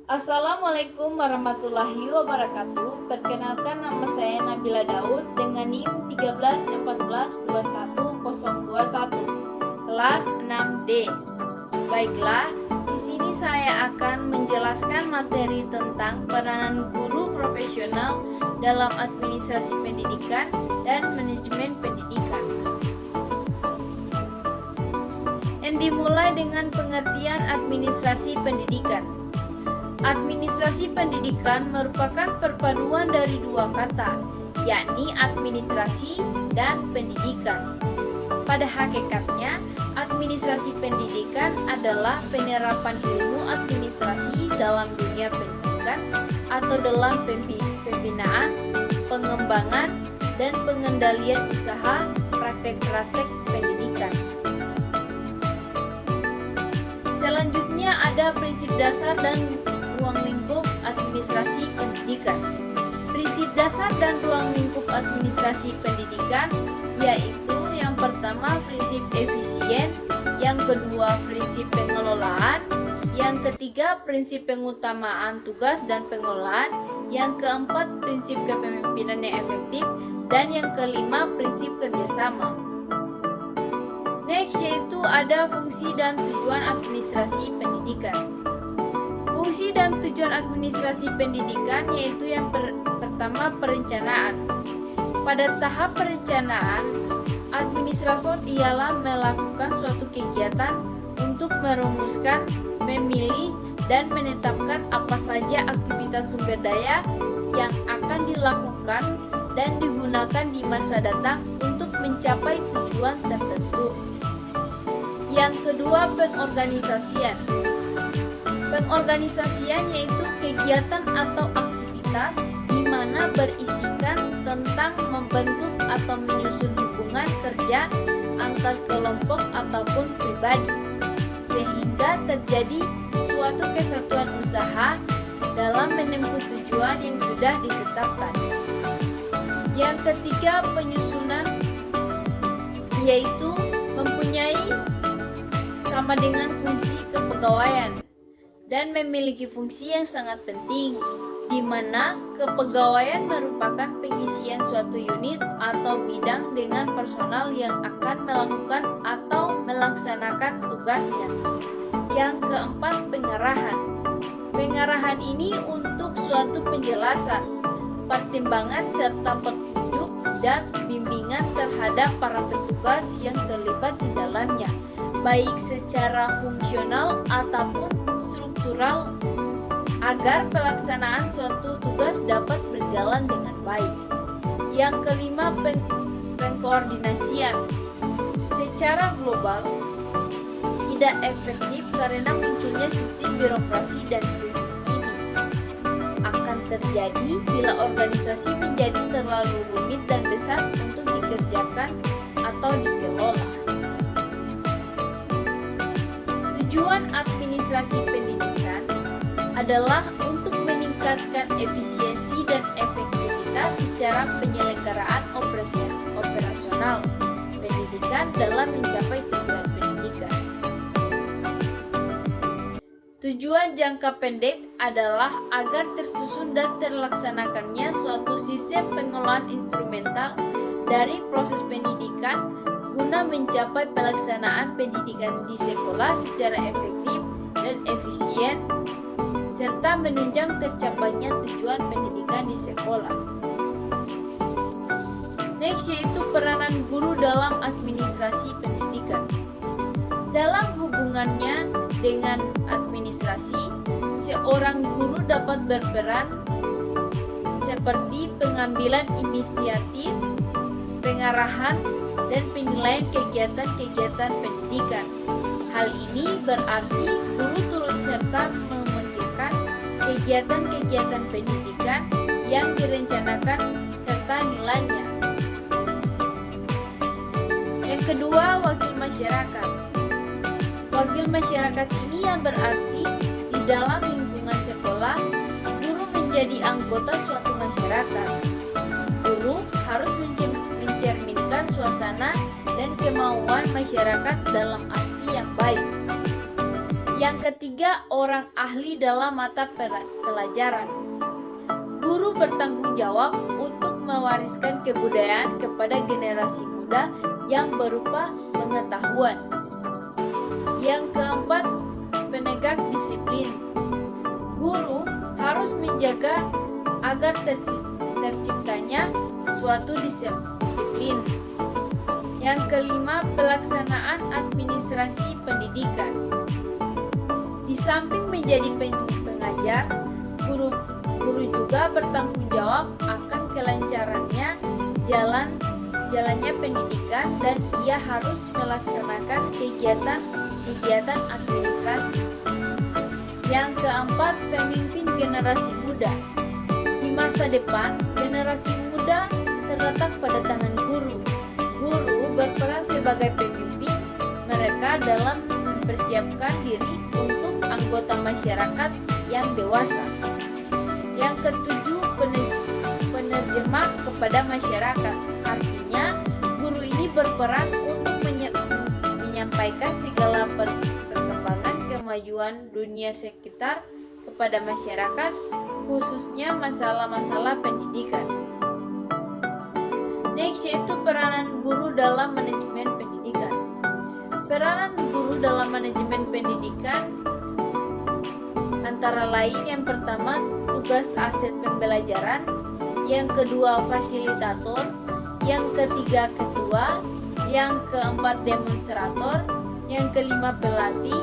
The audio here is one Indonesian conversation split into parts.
Assalamualaikum warahmatullahi wabarakatuh. Perkenalkan, nama saya Nabila Daud dengan NIM 13142121, kelas 6D. Baiklah, di sini saya akan menjelaskan materi tentang peranan guru profesional dalam administrasi pendidikan dan manajemen pendidikan. Yang dimulai dengan pengertian administrasi pendidikan. Administrasi pendidikan merupakan perpaduan dari dua kata, yakni administrasi dan pendidikan. Pada hakikatnya, administrasi pendidikan adalah penerapan ilmu administrasi dalam dunia pendidikan atau dalam pembinaan, pengembangan, dan pengendalian usaha praktek-praktek pendidikan. Selanjutnya ada prinsip dasar dan ruang lingkup administrasi pendidikan. Prinsip dasar dan ruang lingkup administrasi pendidikan yaitu yang pertama prinsip efisien, yang kedua prinsip pengelolaan, yang ketiga prinsip pengutamaan tugas dan pengelolaan, yang keempat prinsip kepemimpinan yang efektif, dan yang kelima prinsip kerjasama. Next yaitu ada fungsi dan tujuan administrasi pendidikan. Fungsi dan tujuan administrasi pendidikan yaitu yang pertama perencanaan. Pada tahap perencanaan, administrator ialah melakukan suatu kegiatan untuk merumuskan, memilih, dan menetapkan apa saja aktivitas sumber daya yang akan dilakukan dan digunakan di masa datang untuk mencapai tujuan tertentu. Yang kedua, pengorganisasian. Pengorganisasian yaitu kegiatan atau aktivitas di mana berisikan tentang membentuk atau menyusun hubungan kerja antar kelompok ataupun pribadi, sehingga terjadi suatu kesatuan usaha dalam menempuh tujuan yang sudah ditetapkan. Yang ketiga, penyusunan yaitu mempunyai sama dengan fungsi kepegawaian dan memiliki fungsi yang sangat penting, di mana kepegawaian merupakan pengisian suatu unit atau bidang dengan personal yang akan melakukan atau melaksanakan tugasnya. Yang keempat, pengarahan. Pengarahan ini untuk suatu penjelasan, pertimbangan serta petunjuk dan bimbingan terhadap para petugas yang terlibat di dalamnya, baik secara fungsional ataupun struktural, agar pelaksanaan suatu tugas dapat berjalan dengan baik. Yang kelima, pengkoordinasian. Secara global tidak efektif karena munculnya sistem birokrasi dan krisis ini akan terjadi bila organisasi menjadi terlalu rumit dan besar untuk dikerjakan atau dikelola. Tujuan administrasi pendidikan adalah untuk meningkatkan efisiensi dan efektivitas secara penyelenggaraan operasional pendidikan dalam mencapai tujuan pendidikan. Tujuan jangka pendek adalah agar tersusun dan terlaksanakannya suatu sistem pengelolaan instrumental dari proses pendidikan guna mencapai pelaksanaan pendidikan di sekolah secara efektif dan efisien, serta menunjang tercapainya tujuan pendidikan di sekolah. Next yaitu peranan guru dalam administrasi pendidikan. Dalam hubungannya dengan administrasi, seorang guru dapat berperan seperti pengambilan inisiatif, pengarahan, dan penilaian kegiatan-kegiatan pendidikan. Hal ini berarti guru turut serta memikirkan kegiatan-kegiatan pendidikan yang direncanakan serta nilainya. Yang kedua, wakil masyarakat. Wakil masyarakat ini yang berarti di dalam lingkungan sekolah, guru menjadi anggota suatu masyarakat. Guru harus mencerminkan suasana dan kemauan masyarakat dalam arti yang baik. Yang ketiga, 3 orang ahli dalam mata pelajaran. Guru bertanggung jawab untuk mewariskan kebudayaan kepada generasi muda yang berupa pengetahuan. Yang keempat, penegak disiplin. Guru harus menjaga agar terciptanya suatu disiplin. Yang kelima, pelaksanaan administrasi pendidikan. Di samping menjadi pengajar, guru juga bertanggung jawab akan kelancarannya jalannya pendidikan, dan ia harus melaksanakan kegiatan administrasi. Yang keempat, pemimpin generasi muda. Di masa depan, generasi muda terletak pada tangan guru. Guru berperan sebagai pemimpin mereka dalam mempersiapkan diri untuk anggota masyarakat yang dewasa. Yang ketujuh, penerjemah kepada masyarakat. Artinya, guru ini berperan untuk menyampaikan segala perkembangan kemajuan dunia sekitar kepada masyarakat, khususnya masalah-masalah pendidikan. Next, yaitu peranan guru dalam manajemen pendidikan. Peranan guru dalam manajemen pendidikan antara lain, yang pertama, tugas aset pembelajaran, yang kedua, fasilitator, yang ketiga, ketua, yang keempat, demonstrator, yang kelima, pelatih,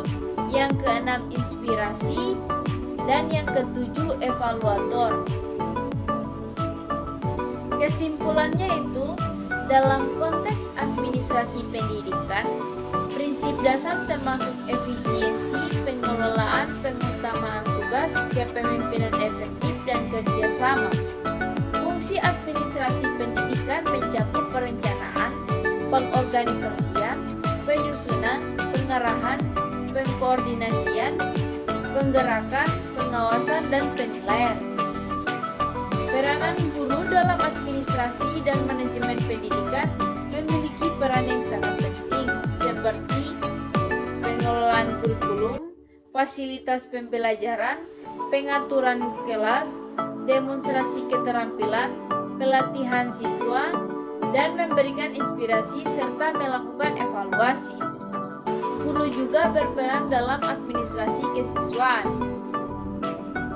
yang keenam, inspirasi, dan yang ketujuh, evaluator. Kesimpulannya itu, dalam konteks administrasi pendidikan, prinsip dasar termasuk efisiensi, pengelolaan, pengutamaan tugas, kepemimpinan efektif, dan kerjasama. Fungsi administrasi pendidikan mencakup perencanaan, pengorganisasian, penyusunan, pengarahan, pengkoordinasian, penggerakan, pengawasan, dan penilaian. Peranan guru dalam administrasi dan manajemen pendidikan memiliki peran yang sangat penting, seperti pengelolaan kurikulum, fasilitas pembelajaran, pengaturan kelas, demonstrasi keterampilan, pelatihan siswa, dan memberikan inspirasi serta melakukan evaluasi. Guru juga berperan dalam administrasi kesiswaan,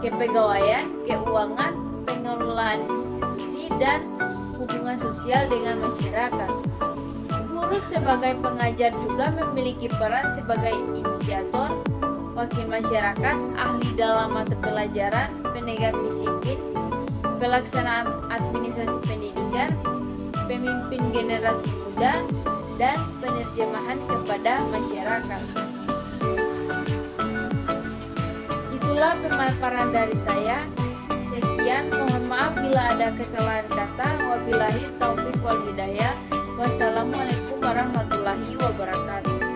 kepegawaian, keuangan, pengelolaan institusi, dan hubungan sosial dengan masyarakat. Guru sebagai pengajar juga memiliki peran sebagai inisiator, wakil masyarakat, ahli dalam mata pelajaran, penegak disiplin, pelaksanaan administrasi pendidikan, pemimpin generasi muda, dan penerjemahan kepada masyarakat. Itulah pemaparan dari saya. Sekian, mohon maaf bila ada kesalahan kata. Wabillahi taufiq wal hidayah. Wassalamualaikum warahmatullahi wabarakatuh.